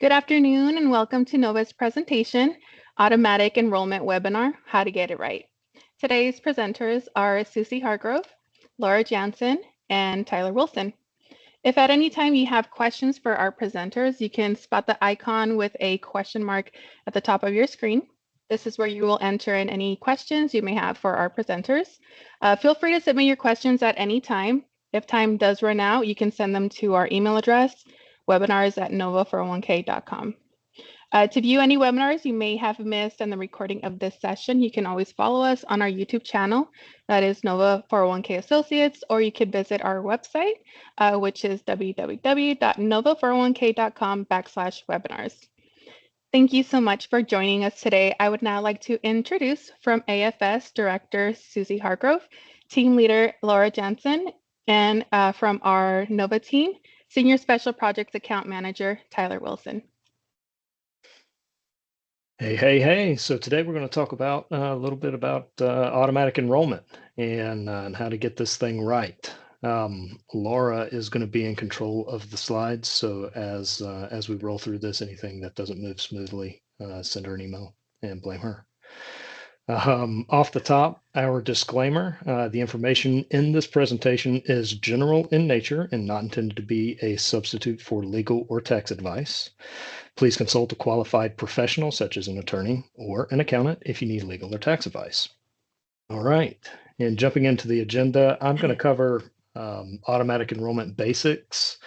Good afternoon and welcome to Nova's presentation, Automatic Enrollment Webinar, How to Get It Right. Today's presenters are Susie Hargrove, Laura Jansen, and Tyler Wilson. If at any time you have questions for our presenters, you can spot the icon with a question mark at the top of your screen. This is where you will enter in any questions you may have for our presenters. Feel free to submit your questions at any time. If time does run out, you can send them to our email address, webinars@nova401k.com. To view any webinars you may have missed and the recording of this session, you can always follow us on our YouTube channel, that is Nova 401k Associates, or you could visit our website, which is www.nova401k.com/webinars. Thank you so much for joining us today. I would now like to introduce from AFS Director Susie Hargrove, Team Leader Laura Jansen, and from our Nova team, Senior Special Projects Account Manager Tyler Wilson. Hey. So today we're going to talk about a little bit about automatic enrollment and how to get this thing right. Laura is going to be in control of the slides. So as we roll through this, anything that doesn't move smoothly, send her an email and blame her. Off the top, our disclaimer, the information in this presentation is general in nature and not intended to be a substitute for legal or tax advice. Please consult a qualified professional, such as an attorney or an accountant, if you need legal or tax advice. All right, and jumping into the agenda, I'm going to cover automatic enrollment basics,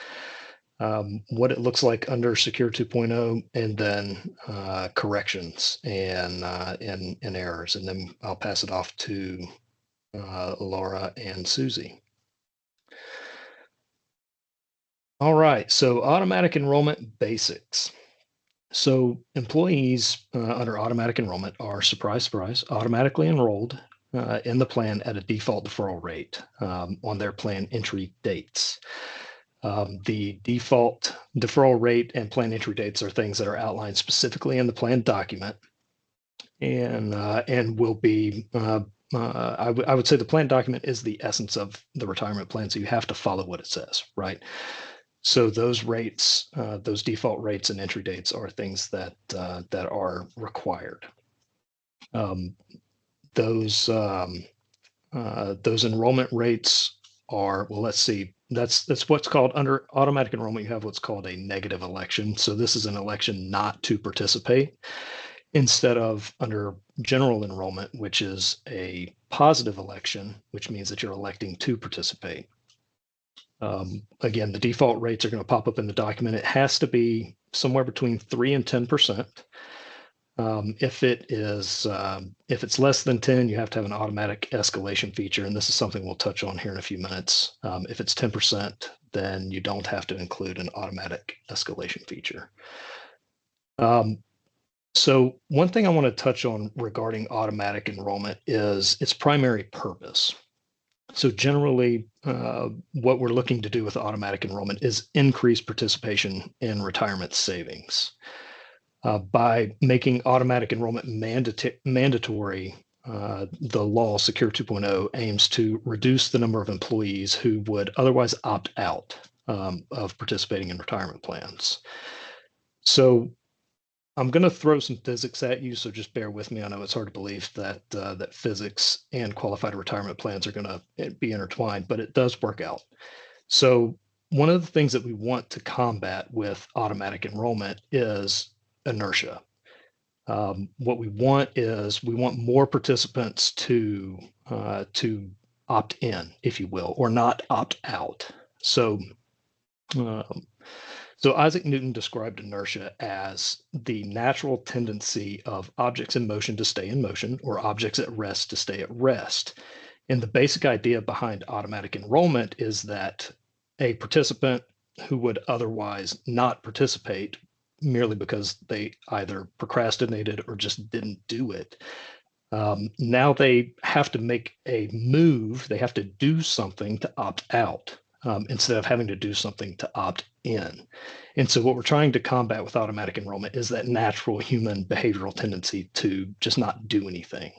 what it looks like under Secure 2.0, and then corrections and errors, and then I'll pass it off to Laura and Susie. All right, so automatic enrollment basics. So employees under automatic enrollment are, surprise, surprise, automatically enrolled in the plan at a default deferral rate on their plan entry dates. The default deferral rate and plan entry dates are things that are outlined specifically in the plan document and will be, I would say the plan document is the essence of the retirement plan, so you have to follow what it says, right? So those rates, those default rates and entry dates are things that are required. Those enrollment rates are, well, let's see, that's what's called, under automatic enrollment, you have what's called a negative election. So this is an election not to participate, instead of under general enrollment, which is a positive election, which means that you're electing to participate. Again, the default rates are going to pop up in the document. It has to be somewhere between 3 and 10%. If it's less than 10, you have to have an automatic escalation feature, and this is something we'll touch on here in a few minutes. If it's 10%, then you don't have to include an automatic escalation feature. So one thing I want to touch on regarding automatic enrollment is its primary purpose. So generally, what we're looking to do with automatic enrollment is increase participation in retirement savings. By making automatic enrollment mandatory, the law, Secure 2.0, aims to reduce the number of employees who would otherwise opt out of participating in retirement plans. So I'm going to throw some physics at you, so just bear with me. I know it's hard to believe that that physics and qualified retirement plans are going to be intertwined, but it does work out. So one of the things that we want to combat with automatic enrollment is inertia. What we want is more participants to opt in, if you will, or not opt out. So Isaac Newton described inertia as the natural tendency of objects in motion to stay in motion, or objects at rest to stay at rest. And the basic idea behind automatic enrollment is that a participant who would otherwise not participate merely because they either procrastinated or just didn't do it, now they have to make a move, they have to do something to opt out. Instead of having to do something to opt in. And so what we're trying to combat with automatic enrollment is that natural human behavioral tendency to just not do anything.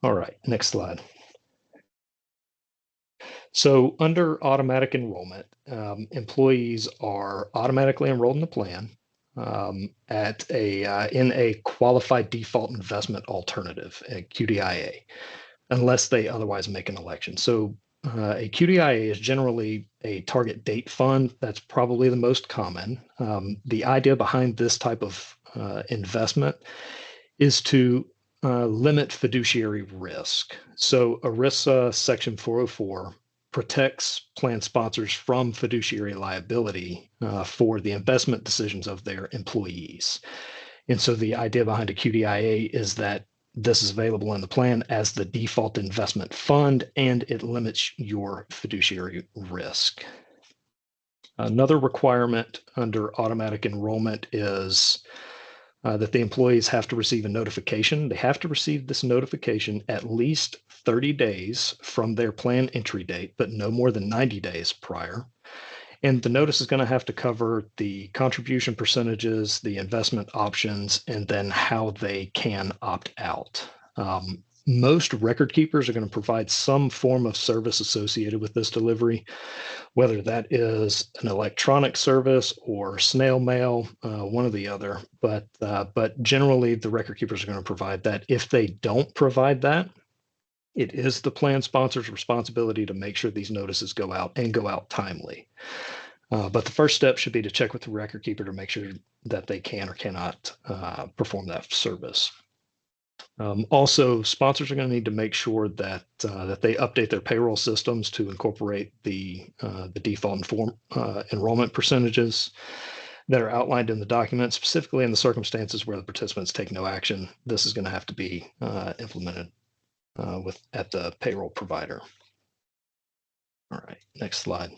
All right, next slide. So under automatic enrollment, employees are automatically enrolled in the plan in a qualified default investment alternative, a QDIA, unless they otherwise make an election. So a QDIA is generally a target date fund. That's probably the most common. The idea behind this type of investment is to limit fiduciary risk. So ERISA Section 404 protects plan sponsors from fiduciary liability for the investment decisions of their employees. And so the idea behind a QDIA is that this is available in the plan as the default investment fund, and it limits your fiduciary risk. Another requirement under automatic enrollment is that the employees have to receive a notification. They have to receive this notification at least 30 days from their plan entry date, but no more than 90 days prior. And the notice is going to have to cover the contribution percentages, the investment options, and then how they can opt out. Most record keepers are going to provide some form of service associated with this delivery, whether that is an electronic service or snail mail, one or the other. But generally, the record keepers are going to provide that. If they don't provide that, it is the plan sponsor's responsibility to make sure these notices go out and go out timely. But the first step should be to check with the record keeper to make sure that they can or cannot perform that service. Also, sponsors are going to need to make sure that that they update their payroll systems to incorporate the default enrollment percentages that are outlined in the document, specifically in the circumstances where the participants take no action. This is going to have to be implemented at the payroll provider. All right, next slide.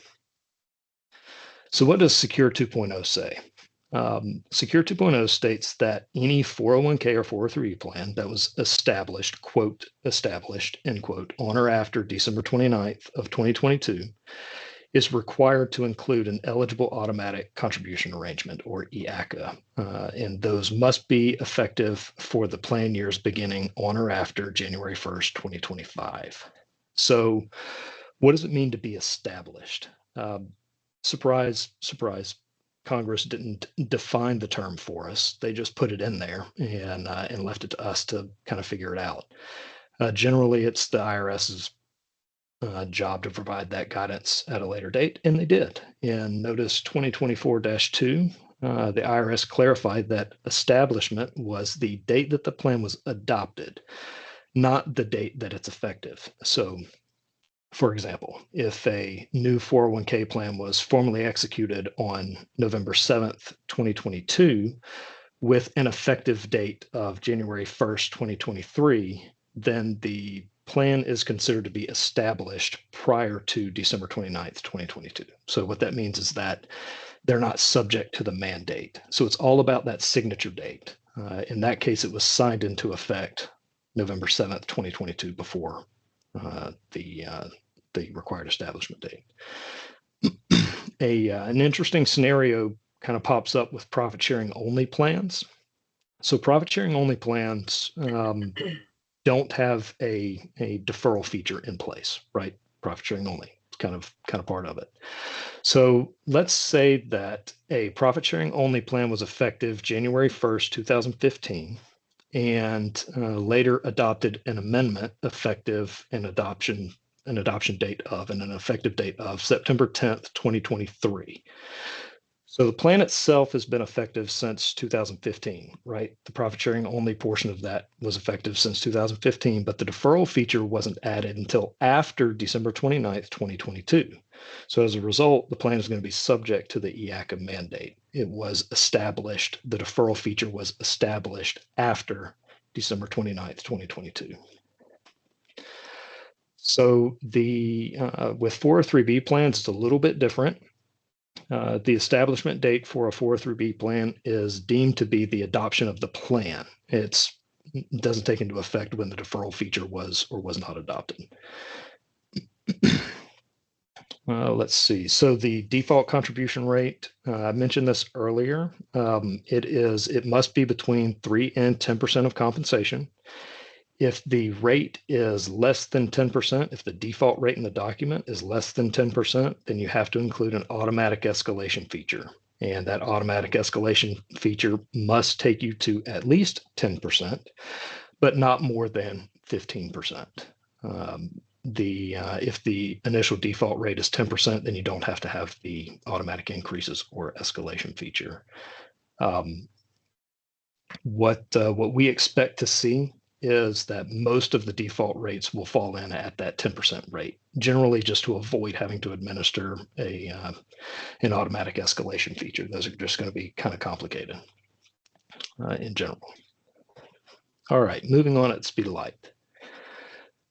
So what does Secure 2.0 say? Secure 2.0 states that any 401k or 403 plan that was established, quote, established, end quote, on or after December 29th of 2022 is required to include an eligible automatic contribution arrangement, or EACA, and those must be effective for the plan years beginning on or after January 1st, 2025. So what does it mean to be established? Surprise, surprise. Congress didn't define the term for us. They just put it in there and left it to us to kind of figure it out. Generally, it's the IRS's job to provide that guidance at a later date, and they did. In Notice 2024-2, the IRS clarified that establishment was the date that the plan was adopted, not the date that it's effective. So, for example, if a new 401k plan was formally executed on November 7th, 2022, with an effective date of January 1st, 2023, then the plan is considered to be established prior to December 29th, 2022. So what that means is that they're not subject to the mandate. So it's all about that signature date. In that case, it was signed into effect November 7th, 2022, before the required establishment date. An interesting scenario kind of pops up with profit sharing only plans. So profit sharing only plans don't have a deferral feature in place, right? Profit sharing only, it's kind of part of it. So let's say that a profit sharing only plan was effective January 1st, 2015, and later adopted an amendment effective an adoption date of and an effective date of September 10th, 2023. So the plan itself has been effective since 2015, right? The profit sharing only portion of that was effective since 2015, but the deferral feature wasn't added until after December 29th, 2022. So as a result, the plan is going to be subject to the EACA mandate. It was established, the deferral feature was established after December 29th, 2022. So with 403B plans, it's a little bit different. The establishment date for a 403B plan is deemed to be the adoption of the plan. It doesn't take into effect when the deferral feature was or was not adopted. Let's see. So the default contribution rate, I mentioned this earlier. It must be between 3 and 10% of compensation. If the rate is less than 10%, if the default rate in the document is less than 10%, then you have to include an automatic escalation feature. And that automatic escalation feature must take you to at least 10%, but not more than 15%. If the initial default rate is 10%, then you don't have to have the automatic increases or escalation feature. What we expect to see is that most of the default rates will fall in at that 10% rate, generally just to avoid having to administer an automatic escalation feature. Those are just going to be kind of complicated in general. All right, moving on at the speed of light.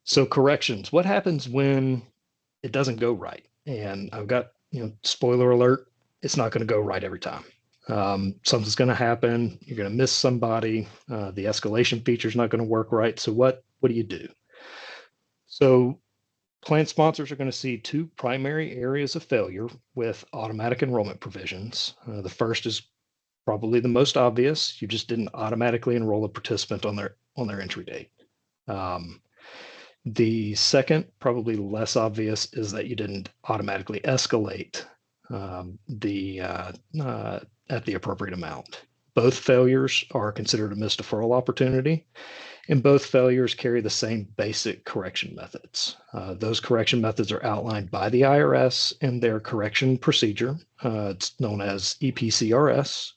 So corrections, what happens when it doesn't go right? And I've got, spoiler alert, it's not going to go right every time. Something's going to happen. You're going to miss somebody. The escalation feature is not going to work right. So what do you do? So plan sponsors are going to see two primary areas of failure with automatic enrollment provisions. The first is probably the most obvious. You just didn't automatically enroll a participant on their entry date. The second, probably less obvious, is that you didn't automatically escalate at the appropriate amount. Both failures are considered a missed deferral opportunity, and both failures carry the same basic correction methods. Those correction methods are outlined by the IRS in their correction procedure. It's known as EPCRS.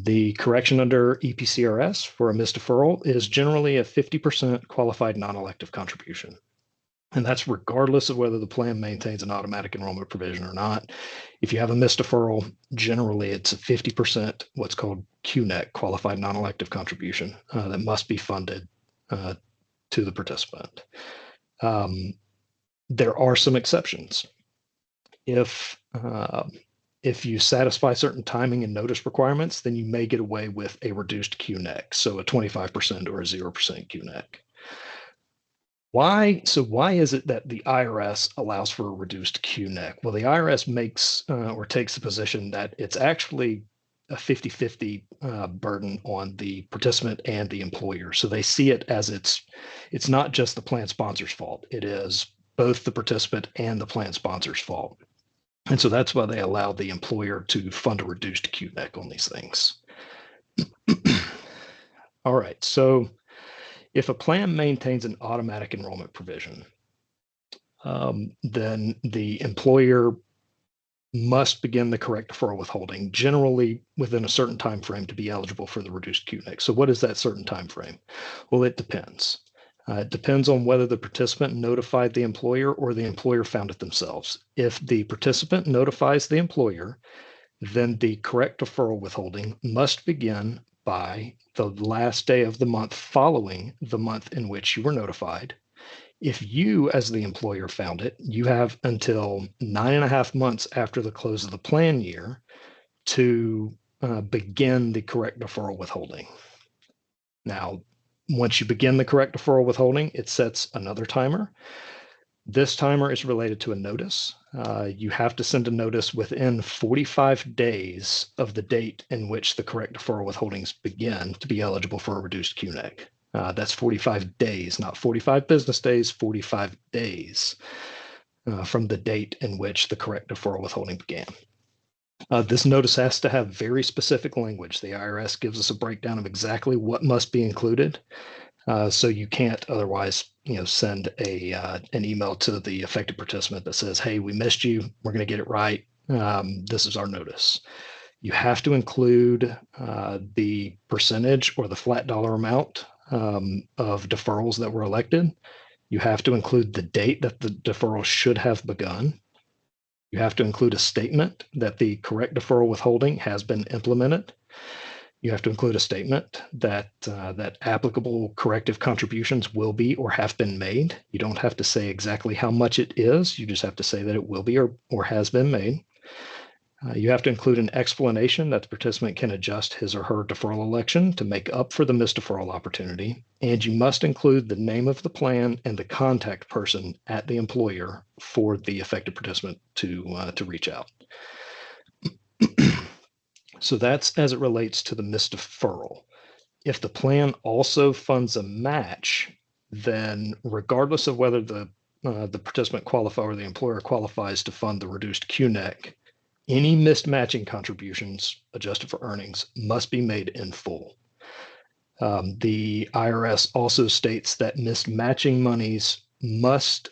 The correction under EPCRS for a missed deferral is generally a 50% qualified non-elective contribution. And that's regardless of whether the plan maintains an automatic enrollment provision or not. If you have a missed deferral, generally it's a 50% what's called QNEC, qualified non-elective contribution, that must be funded to the participant. There are some exceptions. If you satisfy certain timing and notice requirements, then you may get away with a reduced QNEC, so a 25% or a 0% QNEC. Why is it that the IRS allows for a reduced QNEC? Well, the IRS makes or takes the position that it's actually a 50-50 burden on the participant and the employer. So they see it as it's not just the plan sponsor's fault. It is both the participant and the plan sponsor's fault. And so that's why they allow the employer to fund a reduced QNEC on these things. All right, so if a plan maintains an automatic enrollment provision, then the employer must begin the correct deferral withholding, generally within a certain time frame to be eligible for the reduced QNEC. So what is that certain time frame? Well, it depends. It depends on whether the participant notified the employer or the employer found it themselves. If the participant notifies the employer, then the correct deferral withholding must begin by the last day of the month following the month in which you were notified. If you, as the employer, found it, you have until 9.5 months after the close of the plan year to begin the correct deferral withholding. Now, once you begin the correct deferral withholding, it sets another timer. This timer is related to a notice. You have to send a notice within 45 days of the date in which the correct deferral withholdings begin to be eligible for a reduced QNEC. That's 45 days, not 45 business days, 45 days from the date in which the correct deferral withholding began. This notice has to have very specific language. The IRS gives us a breakdown of exactly what must be included. So you can't otherwise, send an email to the affected participant that says, "Hey, we missed you. We're going to get it right. This is our notice." You have to include the percentage or the flat dollar amount of deferrals that were elected. You have to include the date that the deferral should have begun. You have to include a statement that the correct deferral withholding has been implemented. You have to include a statement that applicable corrective contributions will be or have been made. You don't have to say exactly how much it is. You just have to say that it will be or has been made. You have to include an explanation that the participant can adjust his or her deferral election to make up for the missed deferral opportunity. And you must include the name of the plan and the contact person at the employer for the affected participant to reach out. So that's as it relates to the missed deferral. If the plan also funds a match, then regardless of whether the participant qualify or the employer qualifies to fund the reduced QNEC, any missed matching contributions adjusted for earnings must be made in full. The IRS also states that missed matching monies must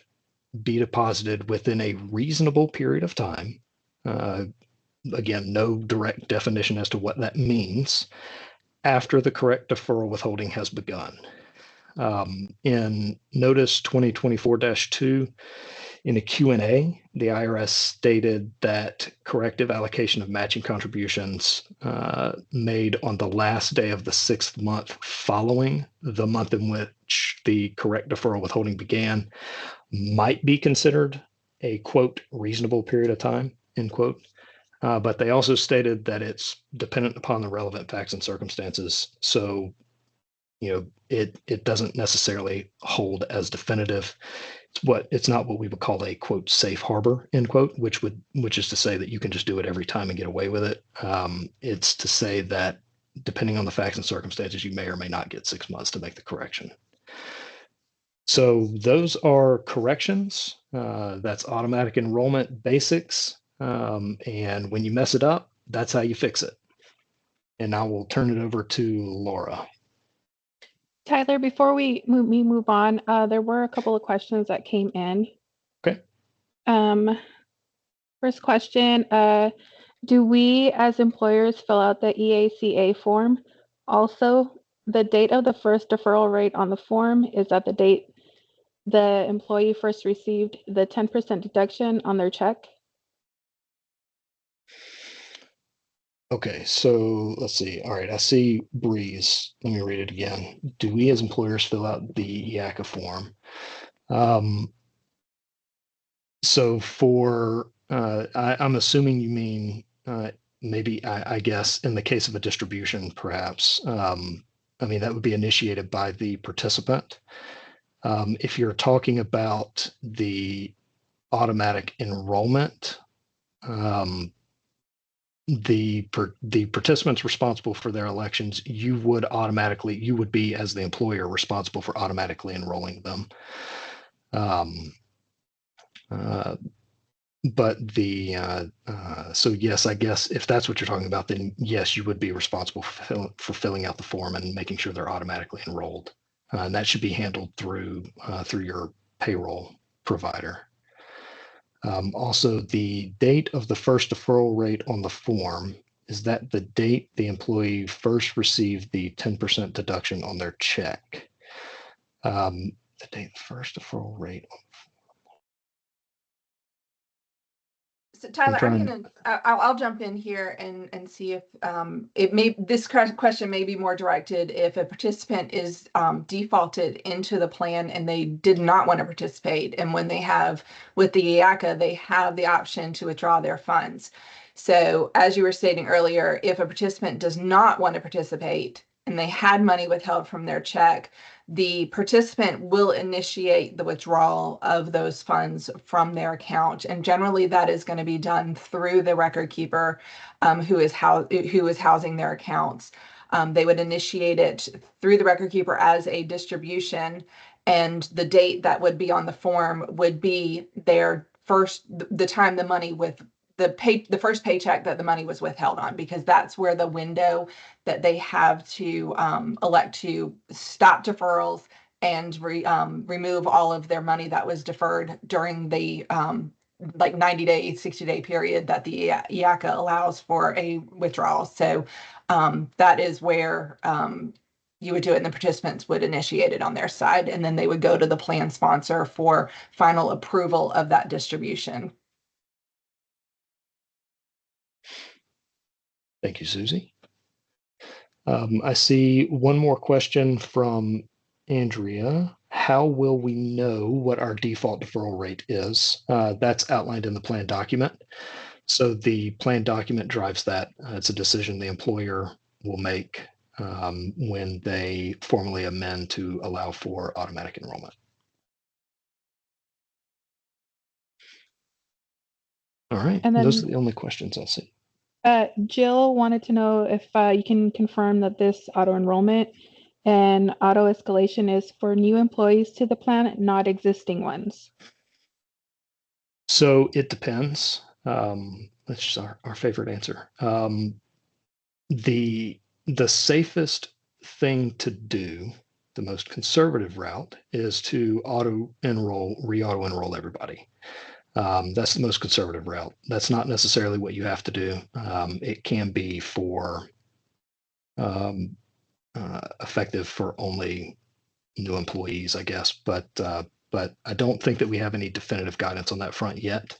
be deposited within a reasonable period of time. Again, no direct definition as to what that means after the correct deferral withholding has begun. In Notice 2024-2, in a Q&A, the IRS stated that corrective allocation of matching contributions made on the last day of the 6th month following the month in which the correct deferral withholding began might be considered a, quote, reasonable period of time, end quote. But they also stated that it's dependent upon the relevant facts and circumstances. So, it doesn't necessarily hold as definitive. It's not what we would call a, quote, safe harbor, end quote, which is to say that you can just do it every time and get away with it. It's to say that depending on the facts and circumstances, you may or may not get 6 months to make the correction. So those are corrections. That's automatic enrollment basics. And when you mess it up, that's how you fix it. And I will turn it over to Laura. Tyler, before we move on, there were a couple of questions that came in. Okay. First question, do we as employers fill out the EACA form? Also, the date of the first deferral rate on the form is that the date the employee first received the 10% deduction on their check? Okay, so let's see. All right, I see Breeze. Let me read it again. Do we as employers fill out the EACA form? So for, I'm assuming you mean maybe, I guess, in the case of a distribution, perhaps. I mean, that would be initiated by the participant. If you're talking about the automatic enrollment, the participants responsible for their elections, you would be, as the employer, responsible for automatically enrolling them. But so yes, I guess if that's what you're talking about, then yes, you would be responsible for filling out the form and making sure they're automatically enrolled. And that should be handled through your payroll provider. Also, the date of the first deferral rate on the form, is that the date the employee first received the 10% deduction on their check? The date the first deferral rate. So Tyler, I'll jump in here and see if this question may be more directed if a participant is defaulted into the plan and they did not want to participate, and when they have with the EACA, they have the option to withdraw their funds. So as you were stating earlier, if a participant does not want to participate and they had money withheld from their check, the participant will initiate the withdrawal of those funds from their account. And generally that is going to be done through the record keeper who is housing their accounts. They would initiate it through the record keeper as a distribution, and the date that would be on the form would be the time the money with the first paycheck that the money was withheld on, because that's where the window that they have to elect to stop deferrals and remove all of their money that was deferred during the 90-day, 60-day period that the EACA allows for a withdrawal. So that is where you would do it, and the participants would initiate it on their side, and then they would go to the plan sponsor for final approval of that distribution. Thank you, Susie. I see one more question from Andrea. How will we know what our default deferral rate is? That's outlined in the plan document. So the plan document drives that. It's a decision the employer will make when they formally amend to allow for automatic enrollment. All right, and those are the only questions I see. Jill wanted to know if you can confirm that this auto enrollment and auto escalation is for new employees to the plan, not existing ones. So it depends. That's just our favorite answer. The safest thing to do, the most conservative route, is to re-auto enroll everybody. That's the most conservative route. That's not necessarily what you have to do. It can be effective for only new employees, I guess, but I don't think that we have any definitive guidance on that front yet.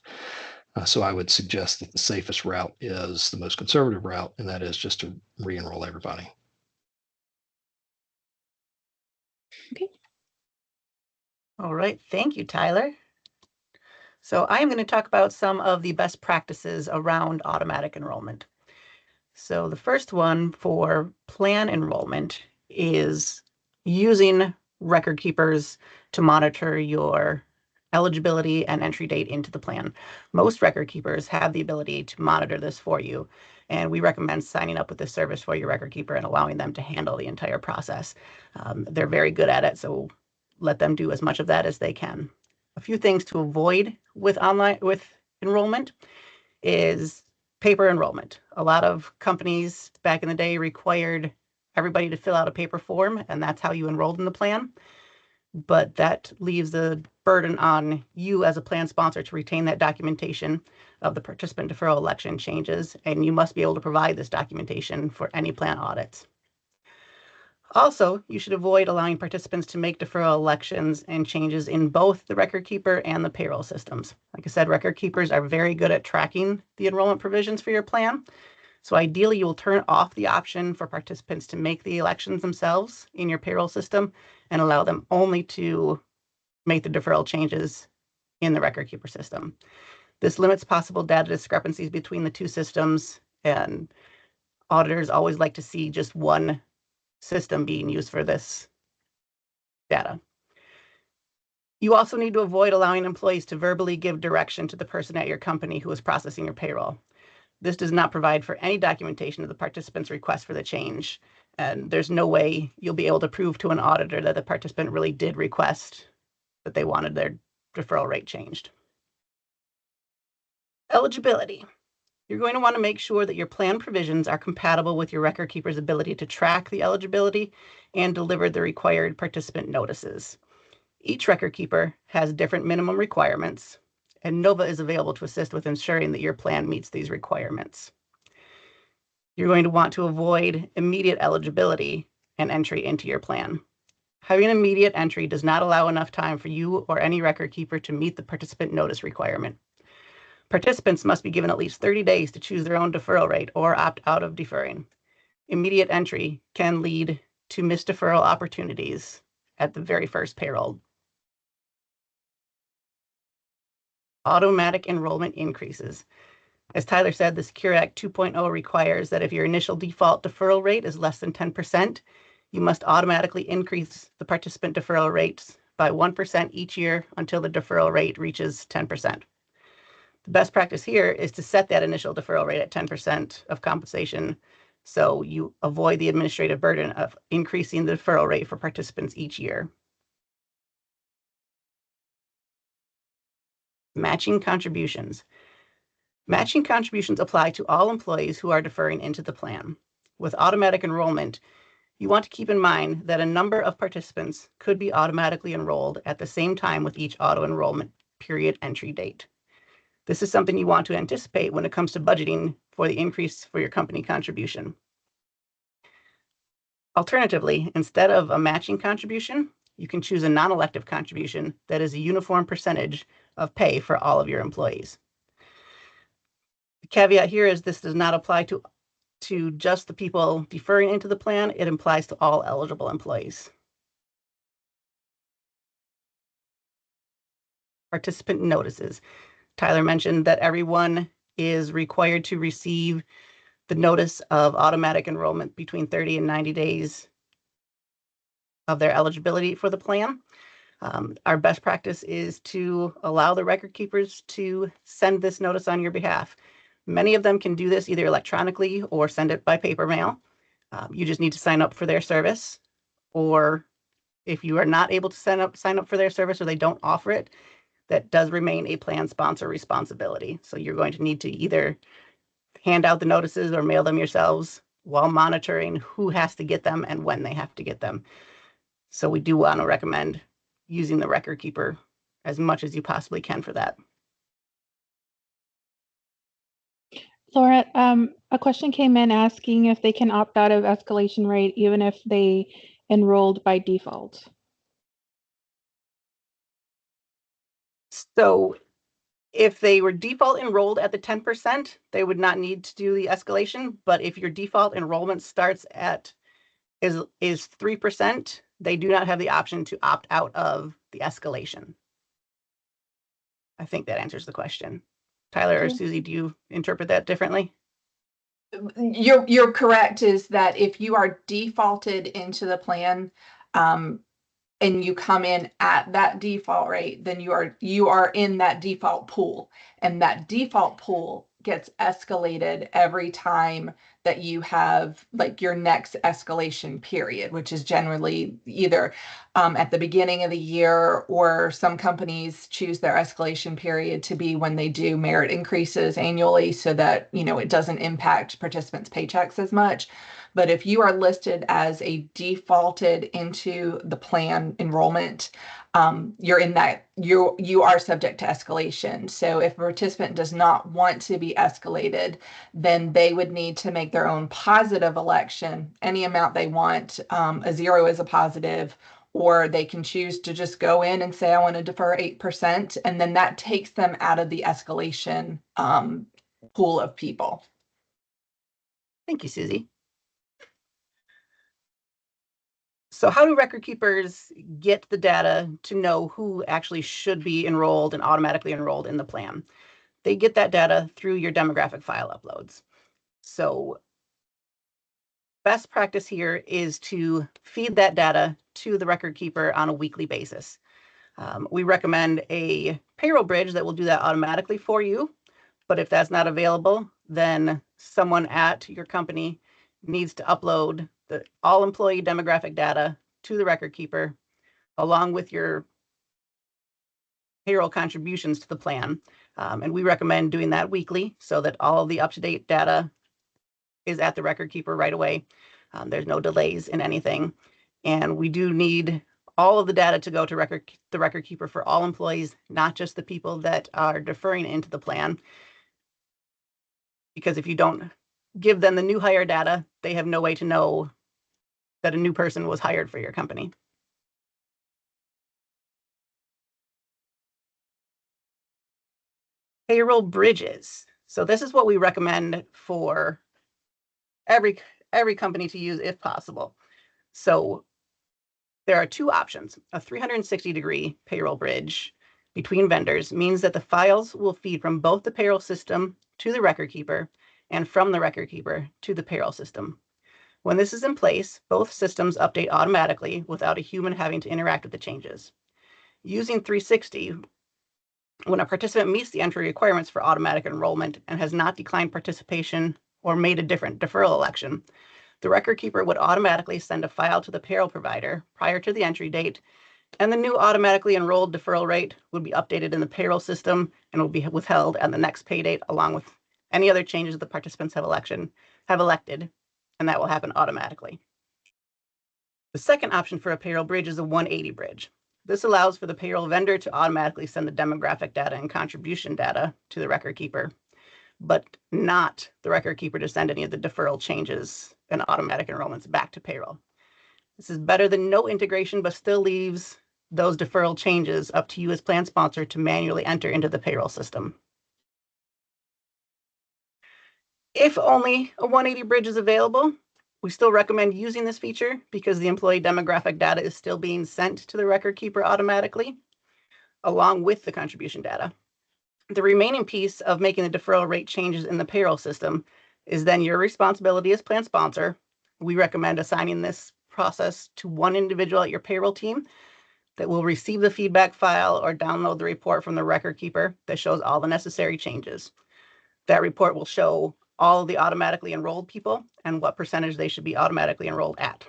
So I would suggest that the safest route is the most conservative route, and that is just to re-enroll everybody. Okay. All right, thank you, Tyler. So I'm going to talk about some of the best practices around automatic enrollment. So the first one for plan enrollment is using record keepers to monitor your eligibility and entry date into the plan. Most record keepers have the ability to monitor this for you, and we recommend signing up with this service for your record keeper and allowing them to handle the entire process. They're very good at it, so let them do as much of that as they can. A few things to avoid with enrollment is paper enrollment. A lot of companies back in the day required everybody to fill out a paper form, and that's how you enrolled in the plan. But that leaves the burden on you as a plan sponsor to retain that documentation of the participant deferral election changes, and you must be able to provide this documentation for any plan audits. Also, you should avoid allowing participants to make deferral elections and changes in both the record keeper and the payroll systems. Like I said, record keepers are very good at tracking the enrollment provisions for your plan. So ideally, you will turn off the option for participants to make the elections themselves in your payroll system and allow them only to make the deferral changes in the record keeper system. This limits possible data discrepancies between the two systems, and auditors always like to see just one system being used for this data. You also need to avoid allowing employees to verbally give direction to the person at your company who is processing your payroll. This does not provide for any documentation of the participant's request for the change, and there's no way you'll be able to prove to an auditor that the participant really did request that they wanted their deferral rate changed. Eligibility. You're going to want to make sure that your plan provisions are compatible with your record keeper's ability to track the eligibility and deliver the required participant notices. Each record keeper has different minimum requirements, and NOVA is available to assist with ensuring that your plan meets these requirements. You're going to want to avoid immediate eligibility and entry into your plan. Having immediate entry does not allow enough time for you or any record keeper to meet the participant notice requirement. Participants must be given at least 30 days to choose their own deferral rate or opt out of deferring. Immediate entry can lead to missed deferral opportunities at the very first payroll. Automatic enrollment increases. As Tyler said, the Secure Act 2.0 requires that if your initial default deferral rate is less than 10%, you must automatically increase the participant deferral rates by 1% each year until the deferral rate reaches 10%. The best practice here is to set that initial deferral rate at 10% of compensation, so you avoid the administrative burden of increasing the deferral rate for participants each year. Matching contributions. Matching contributions apply to all employees who are deferring into the plan. With automatic enrollment, you want to keep in mind that a number of participants could be automatically enrolled at the same time with each auto enrollment period entry date. This is something you want to anticipate when it comes to budgeting for the increase for your company contribution. Alternatively, instead of a matching contribution, you can choose a non-elective contribution that is a uniform percentage of pay for all of your employees. The caveat here is this does not apply to just the people deferring into the plan. It applies to all eligible employees. Participant notices. Tyler mentioned that everyone is required to receive the notice of automatic enrollment between 30 and 90 days of their eligibility for the plan. Our best practice is to allow the record keepers to send this notice on your behalf. Many of them can do this either electronically or send it by paper mail. You just need to sign up for their service, or if you are not able to sign up for their service or they don't offer it, that does remain a plan sponsor responsibility. So you're going to need to either hand out the notices or mail them yourselves while monitoring who has to get them and when they have to get them. So we do want to recommend using the record keeper as much as you possibly can for that. Laura, a question came in asking if they can opt out of escalation rate even if they enrolled by default. So if they were default enrolled at the 10%, they would not need to do the escalation. But if your default enrollment starts at is 3%, they do not have the option to opt out of the escalation. I think that answers the question. Tyler or Susie, do you interpret that differently? You're correct, is that if you are defaulted into the plan, and you come in at that default rate, then you are in that default pool, and that default pool gets escalated every time that you have like your next escalation period, which is generally either at the beginning of the year, or some companies choose their escalation period to be when they do merit increases annually, so that it doesn't impact participants' paychecks as much. But if you are listed as a defaulted into the plan enrollment, you're in that, you are subject to escalation. So if a participant does not want to be escalated, then they would need to make their own positive election, any amount they want. A 0 is a positive, or they can choose to just go in and say, I want to defer 8%, and then that takes them out of the escalation pool of people. Thank you, Susie. So how do record keepers get the data to know who actually should be enrolled and automatically enrolled in the plan? They get that data through your demographic file uploads. So best practice here is to feed that data to the record keeper on a weekly basis. We recommend a payroll bridge that will do that automatically for you. But if that's not available, then someone at your company needs to upload the all employee demographic data to the record keeper, along with your payroll contributions to the plan. And we recommend doing that weekly so that all of the up-to-date data is at the record keeper right away. There's no delays in anything. And we do need all of the data to go to the record keeper for all employees, not just the people that are deferring into the plan. Because if you don't give them the new hire data, they have no way to know that a new person was hired for your company. Payroll bridges. So this is what we recommend for every company to use if possible. So there are two options. A 360-degree payroll bridge between vendors means that the files will feed from both the payroll system to the record keeper and from the record keeper to the payroll system. When this is in place, both systems update automatically without a human having to interact with the changes. Using 360, when a participant meets the entry requirements for automatic enrollment and has not declined participation or made a different deferral election, the record keeper would automatically send a file to the payroll provider prior to the entry date, and the new automatically enrolled deferral rate would be updated in the payroll system and will be withheld at the next pay date, along with any other changes the participants have elected, and that will happen automatically. The second option for a payroll bridge is a 180 bridge. This allows for the payroll vendor to automatically send the demographic data and contribution data to the record keeper, but not the record keeper to send any of the deferral changes and automatic enrollments back to payroll. This is better than no integration, but still leaves those deferral changes up to you as plan sponsor to manually enter into the payroll system. If only a 180 bridge is available, we still recommend using this feature because the employee demographic data is still being sent to the record keeper automatically, along with the contribution data. The remaining piece of making the deferral rate changes in the payroll system is then your responsibility as plan sponsor. We recommend assigning this process to one individual at your payroll team that will receive the feedback file or download the report from the record keeper that shows all the necessary changes. That report will show all the automatically enrolled people and what percentage they should be automatically enrolled at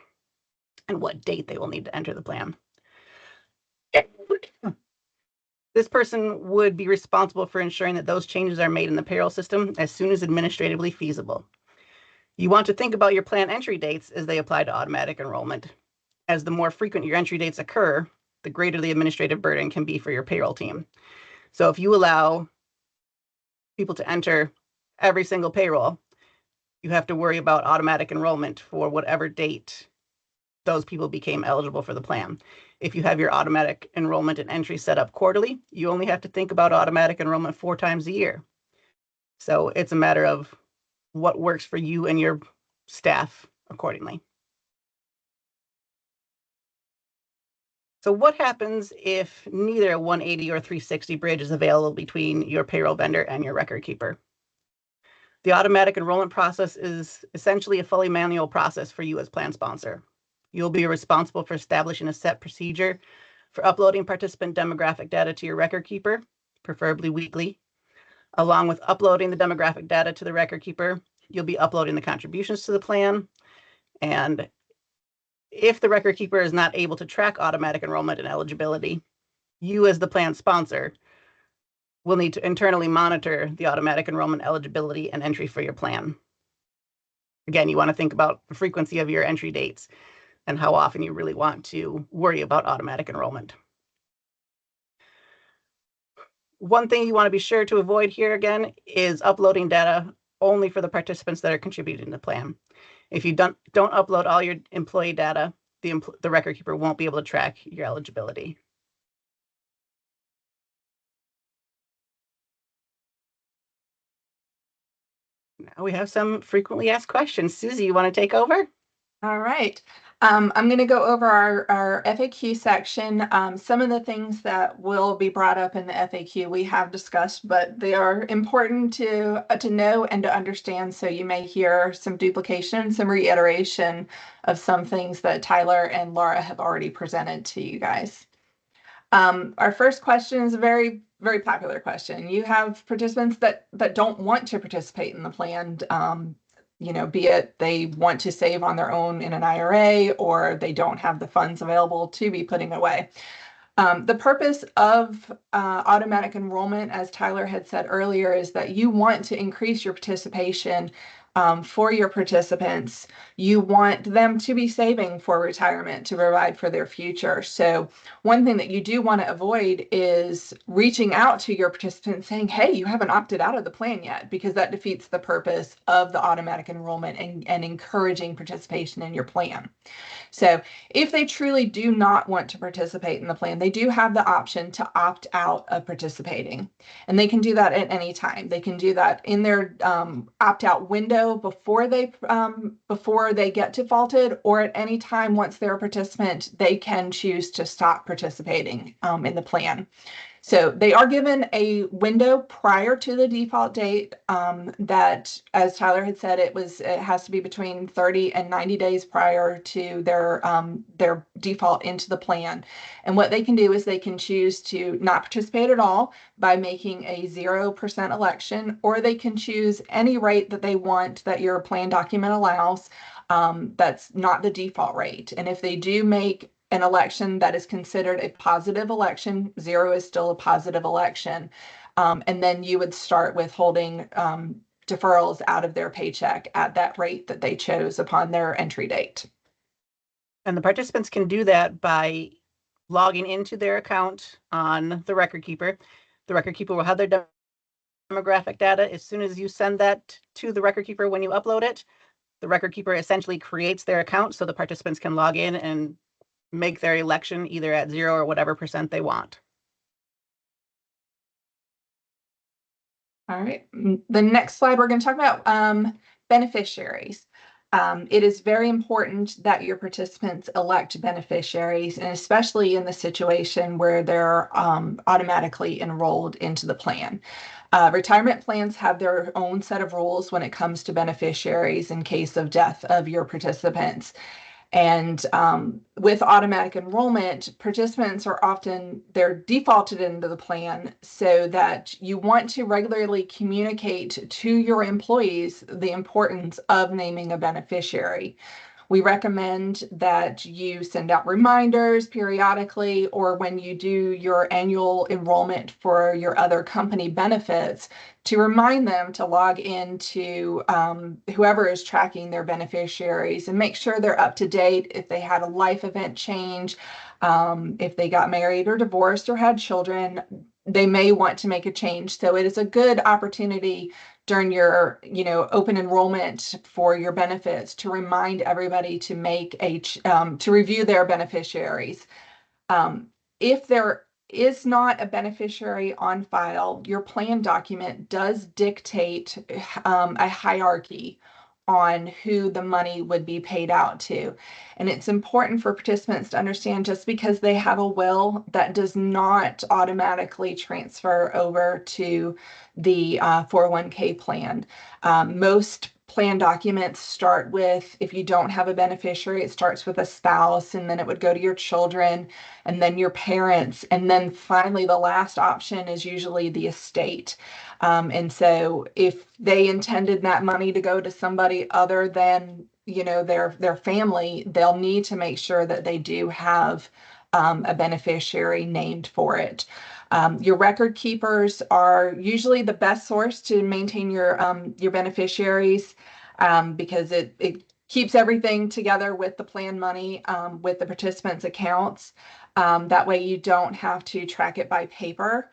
and what date they will need to enter the plan. This person would be responsible for ensuring that those changes are made in the payroll system as soon as administratively feasible. You want to think about your plan entry dates as they apply to automatic enrollment. As the more frequent your entry dates occur, the greater the administrative burden can be for your payroll team. So if you allow people to enter every single payroll, you have to worry about automatic enrollment for whatever date those people became eligible for the plan. If you have your automatic enrollment and entry set up quarterly, you only have to think about automatic enrollment 4 times a year. So it's a matter of what works for you and your staff accordingly. So what happens if neither a 180 or 360 bridge is available between your payroll vendor and your record keeper? The automatic enrollment process is essentially a fully manual process for you as plan sponsor. You'll be responsible for establishing a set procedure for uploading participant demographic data to your record keeper, preferably weekly. Along with uploading the demographic data to the record keeper, you'll be uploading the contributions to the plan. And if the record keeper is not able to track automatic enrollment and eligibility, you as the plan sponsor will need to internally monitor the automatic enrollment eligibility and entry for your plan. Again, you want to think about the frequency of your entry dates and how often you really want to worry about automatic enrollment. One thing you want to be sure to avoid here again is uploading data only for the participants that are contributing to the plan. If you don't upload all your employee data, the record keeper won't be able to track your eligibility. Now we have some frequently asked questions. Susie, you want to take over? All right. I'm going to go over our FAQ section. Some of the things that will be brought up in the FAQ we have discussed, but they are important to know and to understand. So you may hear some duplication, some reiteration of some things that Tyler and Laura have already presented to you guys. Our first question is a very, very popular question. You have participants that don't want to participate in the plan. You know, be it they want to save on their own in an IRA or they don't have the funds available to be putting away. The purpose of automatic enrollment, as Tyler had said earlier, is that you want to increase your participation for your participants. You want them to be saving for retirement to provide for their future. So one thing that you do want to avoid is reaching out to your participants saying, hey, you haven't opted out of the plan yet, because that defeats the purpose of the automatic enrollment and encouraging participation in your plan. So if they truly do not want to participate in the plan, they do have the option to opt out of participating. And they can do that at any time. They can do that in their opt-out window before they get defaulted, or at any time once they're a participant, they can choose to stop participating in the plan. So they are given a window prior to the default date that, as Tyler had said, it has to be between 30 and 90 days prior to their default into the plan. And what they can do is they can choose to not participate at all by making a 0% election, or they can choose any rate that they want that your plan document allows. That's not the default rate. And if they do make an election that is considered a positive election, 0 is still a positive election. And then you would start withholding deferrals out of their paycheck at that rate that they chose upon their entry date. And the participants can do that by logging into their account on the record keeper. The record keeper will have their demographic data. As soon as you send that to the record keeper when you upload it, the record keeper essentially creates their account so the participants can log in and make their election either at 0 or whatever % they want. All right. The next slide, we're going to talk about beneficiaries. It is very important that your participants elect beneficiaries, and especially in the situation where they're automatically enrolled into the plan. Retirement plans have their own set of rules when it comes to beneficiaries in case of death of your participants. And with automatic enrollment, participants are they're defaulted into the plan, so that you want to regularly communicate to your employees the importance of naming a beneficiary. We recommend that you send out reminders periodically, or when you do your annual enrollment for your other company benefits, to remind them to log into whoever is tracking their beneficiaries and make sure they're up to date. If they had a life event change, if they got married or divorced or had children, they may want to make a change. So it is a good opportunity during your, open enrollment for your benefits to remind everybody to make to review their beneficiaries. If there is not a beneficiary on file, your plan document does dictate a hierarchy on who the money would be paid out to. And it's important for participants to understand, just because they have a will, that does not automatically transfer over to the 401k plan. Most plan documents start with, if you don't have a beneficiary, it starts with a spouse, and then it would go to your children, and then your parents, and then finally the last option is usually the estate. And so if they intended that money to go to somebody other than, their family, they'll need to make sure that they do have a beneficiary named for it. Your record keepers are usually the best source to maintain your beneficiaries, because it keeps everything together with the plan money, with the participants' accounts. That way you don't have to track it by paper.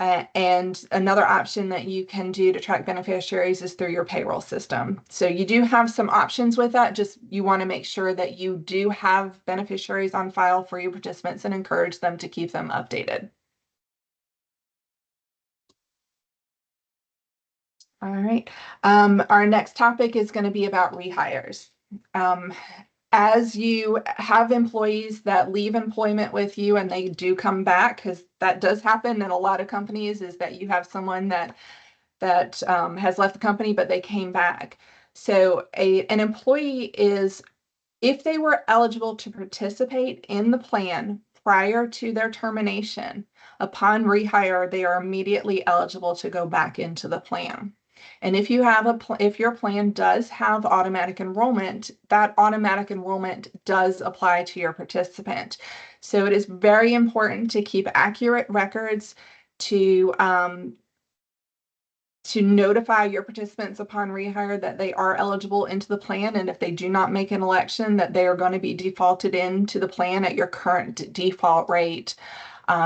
And another option that you can do to track beneficiaries is through your payroll system. So you do have some options with that. Just you want to make sure that you do have beneficiaries on file for your participants and encourage them to keep them updated. All right. Our next topic is going to be about rehires. As you have employees that leave employment with you and they do come back, because that does happen in a lot of companies, is that you have someone that has left the company, but they came back. So an employee is, if they were eligible to participate in the plan prior to their termination, upon rehire, they are immediately eligible to go back into the plan. And if you have if your plan does have automatic enrollment, that automatic enrollment does apply to your participant. So it is very important to keep accurate records, to notify your participants upon rehire that they are eligible into the plan, and if they do not make an election, that they are going to be defaulted into the plan at your current default rate.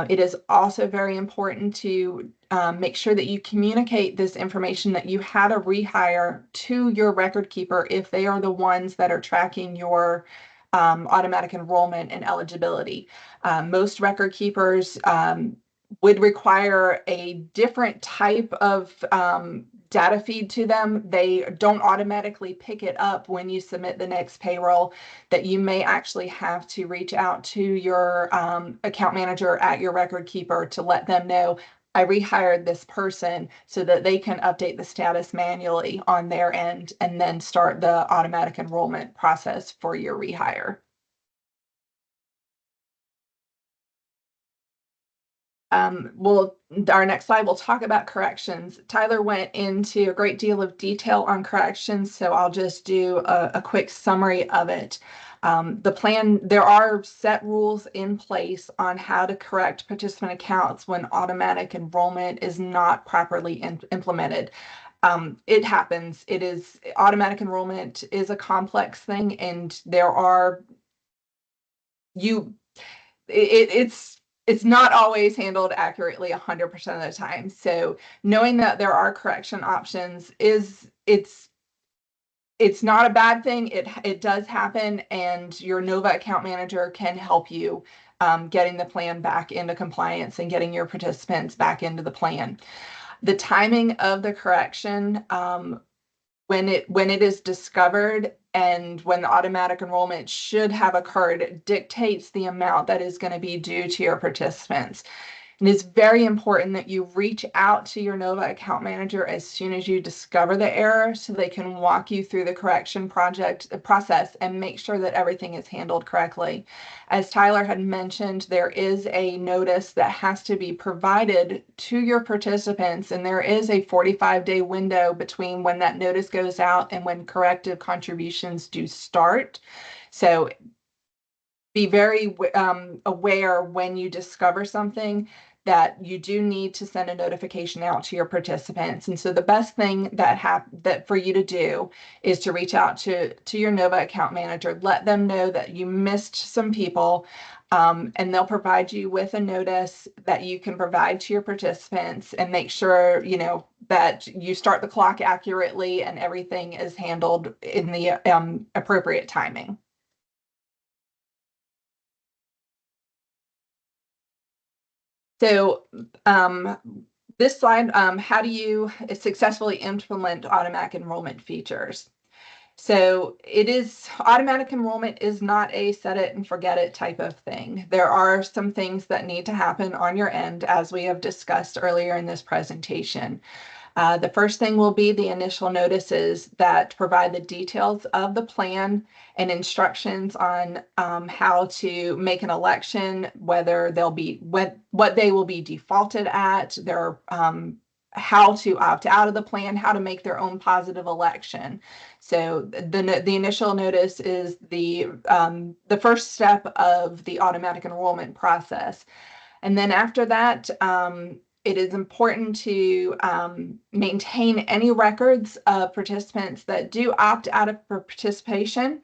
It is also very important to make sure that you communicate this information, that you had a rehire, to your record keeper if they are the ones that are tracking your automatic enrollment and eligibility. Most record keepers would require a different type of data feed to them. They don't automatically pick it up when you submit the next payroll, that you may actually have to reach out to your account manager at your record keeper to let them know, I rehired this person, so that they can update the status manually on their end and then start the automatic enrollment process for your rehire. Our next slide, we'll talk about corrections. Tyler went into a great deal of detail on corrections, so I'll just do a quick summary of it. The plan, there are set rules in place on how to correct participant accounts when automatic enrollment is not properly implemented. It happens. Automatic enrollment is a complex thing, and it's not always handled accurately 100% of the time. So knowing that there are correction options it's not a bad thing. It does happen, and your NOVA account manager can help you getting the plan back into compliance and getting your participants back into the plan. The timing of the correction, when it is discovered and when the automatic enrollment should have occurred, dictates the amount that is going to be due to your participants. And it's very important that you reach out to your NOVA account manager as soon as you discover the error so they can walk you through the correction process and make sure that everything is handled correctly. As Tyler had mentioned, there is a notice that has to be provided to your participants, and there is a 45-day window between when that notice goes out and when corrective contributions do start. So be very aware when you discover something that you do need to send a notification out to your participants. And so the best thing that for you to do is to reach out to your NOVA account manager, let them know that you missed some people, and they'll provide you with a notice that you can provide to your participants and make sure, you know, that you start the clock accurately and everything is handled in the appropriate timing. So this slide, how do you successfully implement automatic enrollment features? So automatic enrollment is not a set it and forget it type of thing. There are some things that need to happen on your end, as we have discussed earlier in this presentation. The first thing will be the initial notices that provide the details of the plan and instructions on how to make an election, whether they'll be what they will be defaulted at, their how to opt out of the plan, how to make their own positive election. So the initial notice is the first step of the automatic enrollment process. And then after that, it is important to maintain any records of participants that do opt out of participation.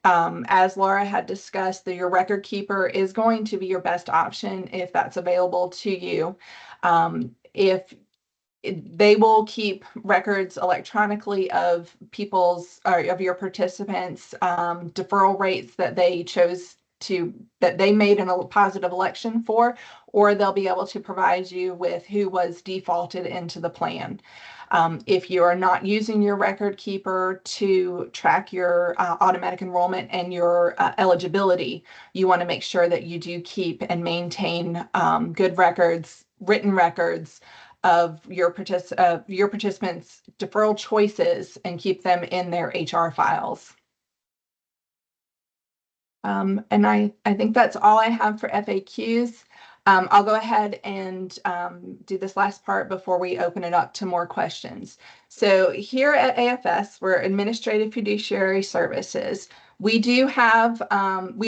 As Laura had discussed, your record keeper is going to be your best option if that's available to you. If they will keep records electronically of of your participants' deferral rates that they chose that they made a positive election for, or they'll be able to provide you with who was defaulted into the plan. If you are not using your record keeper to track your automatic enrollment and your eligibility, you want to make sure that you do keep and maintain good records, written records of your participants' deferral choices and keep them in their HR files. And I think that's all I have for FAQs. I'll go ahead and do this last part before we open it up to more questions. So here at AFS, we're Administrative Fiduciary Services. We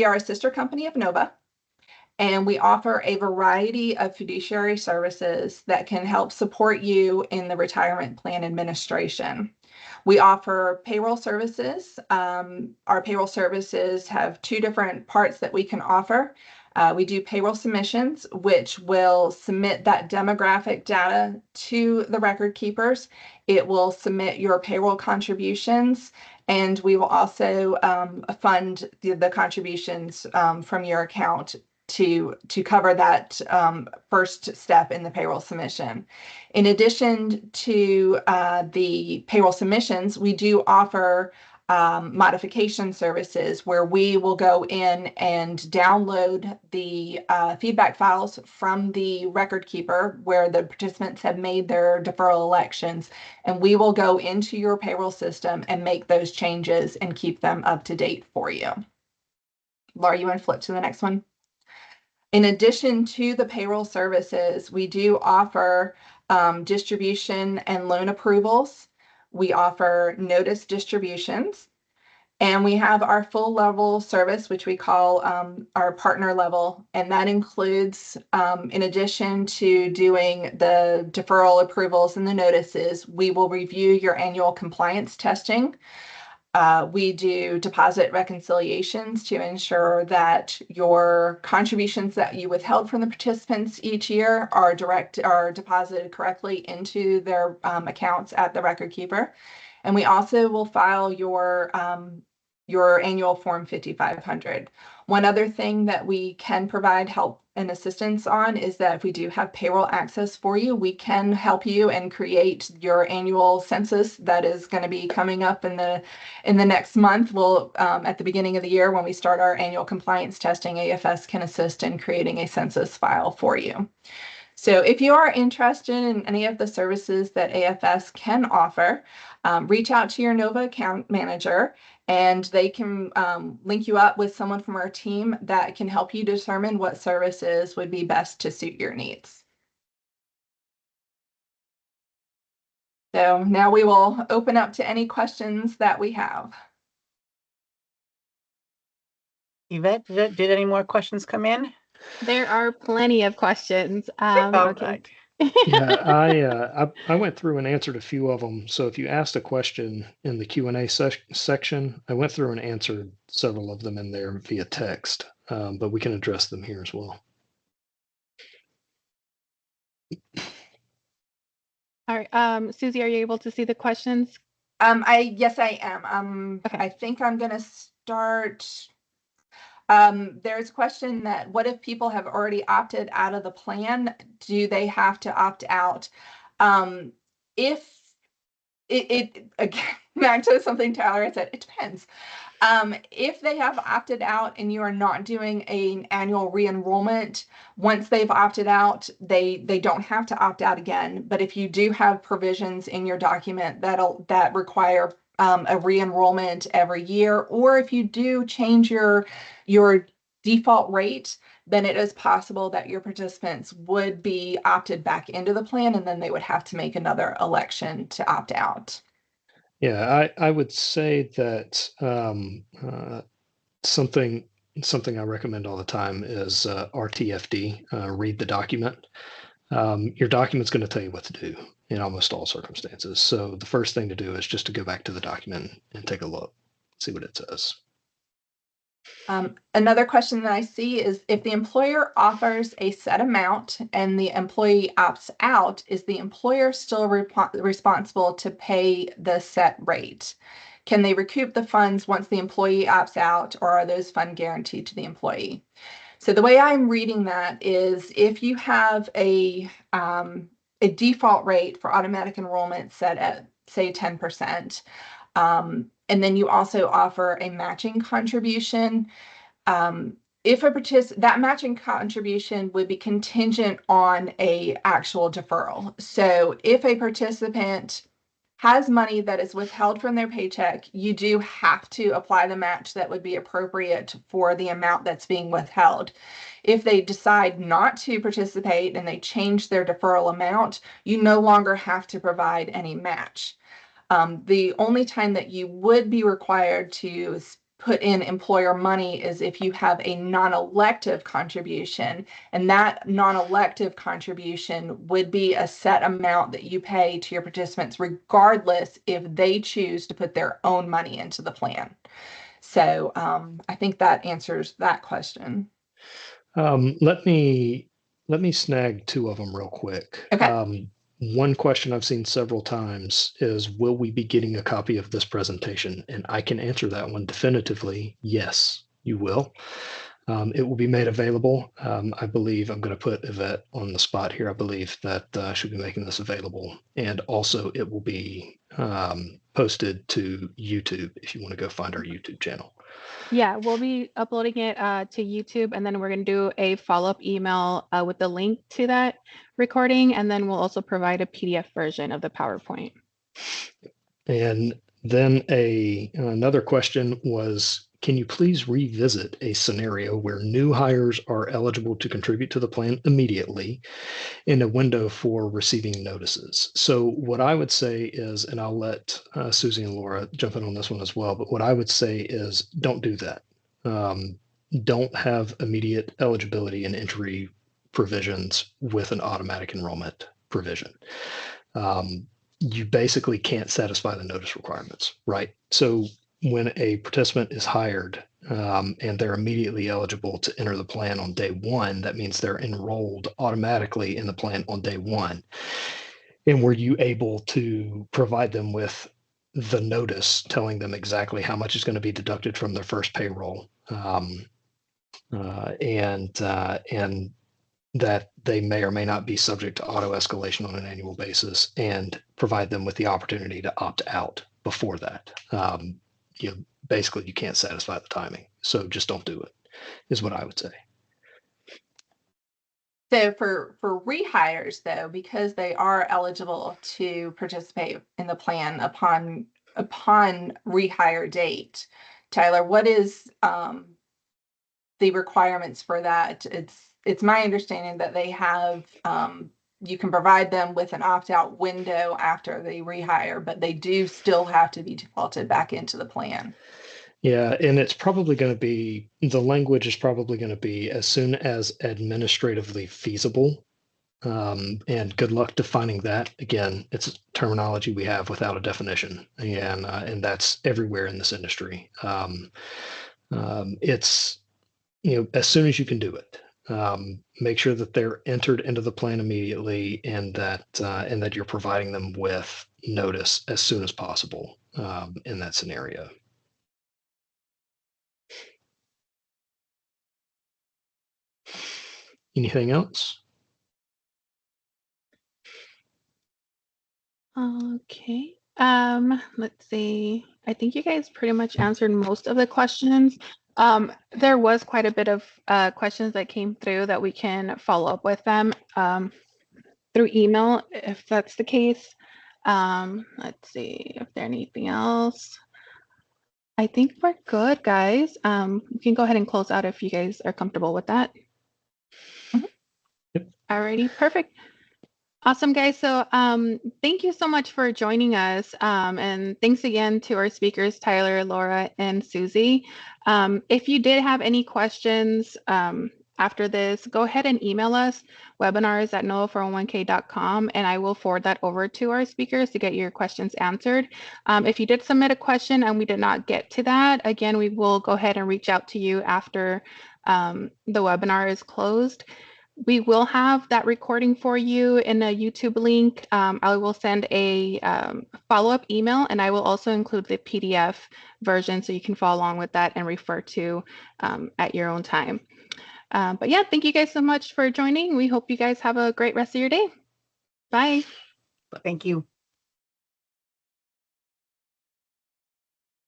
are a sister company of NOVA, and we offer a variety of fiduciary services that can help support you in the retirement plan administration. We offer payroll services. Our payroll services have two different parts that we can offer. We do payroll submissions, which will submit that demographic data to the record keepers. It will submit your payroll contributions, and we will also fund the contributions from your account to cover that first step in the payroll submission. In addition to the payroll submissions, we do offer modification services where we will go in and download the feedback files from the record keeper where the participants have made their deferral elections, and we will go into your payroll system and make those changes and keep them up to date for you. Laura, you want to flip to the next one? In addition to the payroll services, we do offer distribution and loan approvals. We offer notice distributions, and we have our full level service, which we call our partner level. And that includes, in addition to doing the deferral approvals and the notices, we will review your annual compliance testing. We do deposit reconciliations to ensure that your contributions that you withheld from the participants each year are deposited correctly into their accounts at the record keeper. And we also will file your annual Form 5500. One other thing that we can provide help and assistance on is that if we do have payroll access for you, we can help you and create your annual census that is going to be coming up in the next month. We'll at the beginning of the year when we start our annual compliance testing, AFS can assist in creating a census file for you. So if you are interested in any of the services that AFS can offer, reach out to your NOVA account manager, and they can link you up with someone from our team that can help you determine what services would be best to suit your needs. So now we will open up to any questions that we have. Yvette, did any more questions come in? There are plenty of questions. All Okay. right. Yeah, I went through and answered a few of them. So if you asked a question in the Q&A section, I went through and answered several of them in there via text, but we can address them here as well. All right. Susie, are you able to see the questions? Yes, I am. Okay. I think I'm going to start. There's a question that what if people have already opted out of the plan? Do they have to opt out? If it again, back to something Tyler had said, it depends. If they have opted out and you are not doing an annual re-enrollment, once they've opted out, they don't have to opt out again. But if you do have provisions in your document that require a re-enrollment every year, or if you do change your default rate, then it is possible that your participants would be opted back into the plan, and then they would have to make another election to opt out. Yeah, I would say that something I recommend all the time is RTFD, read the document. Your document's going to tell you what to do in almost all circumstances. So the first thing to do is just to go back to the document and take a look, see what it says. Another question that I see is if the employer offers a set amount and the employee opts out, is the employer still responsible to pay the set rate? Can they recoup the funds once the employee opts out, or are those funds guaranteed to the employee? So the way I'm reading that is if you have a default rate for automatic enrollment set at, say, 10%, and then you also offer a matching contribution. If that matching contribution would be contingent on a actual deferral. So if a participant has money that is withheld from their paycheck, you do have to apply the match that would be appropriate for the amount that's being withheld. If they decide not to participate and they change their deferral amount, you no longer have to provide any match. The only time that you would be required to put in employer money is if you have a non-elective contribution, and that non-elective contribution would be a set amount that you pay to your participants regardless if they choose to put their own money into the plan. So I think that answers that question. Let me snag two of them real quick. Okay. One question I've seen several times is, will we be getting a copy of this presentation? And I can answer that one definitively. Yes, you will. It will be made available. I believe I'm going to put Yvette on the spot here. I believe that I should be making this available. And also it will be posted to YouTube if you want to go find our YouTube channel. Yeah, we'll be uploading it to YouTube, and then we're going to do a follow-up email with the link to that recording, and then we'll also provide a PDF version of the PowerPoint. And then another question was, can you please revisit a scenario where new hires are eligible to contribute to the plan immediately in a window for receiving notices? So what I would say is, and I'll let Susie and Laura jump in on this one as well, but what I would say is don't do that. Don't have immediate eligibility and entry provisions with an automatic enrollment provision. You basically can't satisfy the notice requirements, right? So when a participant is hired and they're immediately eligible to enter the plan on day one, that means they're enrolled automatically in the plan on day one. And were you able to provide them with the notice telling them exactly how much is going to be deducted from their first payroll, and that they may or may not be subject to auto escalation on an annual basis, and provide them with the opportunity to opt out before that? Basically you can't satisfy the timing. So just don't do it, is what I would say. So for rehires though, because they are eligible to participate in the plan upon rehire date, Tyler, what is the requirements for that? It's my understanding that they have you can provide them with an opt-out window after they rehire, but they do still have to be defaulted back into the plan. Yeah, and it's probably going to be, the language is probably going to be as soon as administratively feasible. And good luck defining that. Again, it's terminology we have without a definition, and that's everywhere in this industry. It's, as soon as you can do it. Make sure that they're entered into the plan immediately, and that you're providing them with notice as soon as possible in that scenario. Anything else? Okay. Let's see. I think you guys pretty much answered most of the questions. There was quite a bit of questions that came through that we can follow up with them through email if that's the case. Let's see if there's anything else. I think we're good, guys. We can go ahead and close out if you guys are comfortable with that. Yep. Alrighty, perfect. Awesome, guys. So thank you so much for joining us. And thanks again to our speakers, Tyler, Laura, and Susie. If you did have any questions after this, go ahead and email us, webinars@noah401k.com, and I will forward that over to our speakers to get your questions answered. If you did submit a question and we did not get to that, again, we will go ahead and reach out to you after the webinar is closed. We will have that recording for you in a YouTube link. I will send a follow-up email, and I will also include the PDF version so you can follow along with that and refer to at your own time. But yeah, thank you guys so much for joining. We hope you guys have a great rest of your day. Bye. Thank you.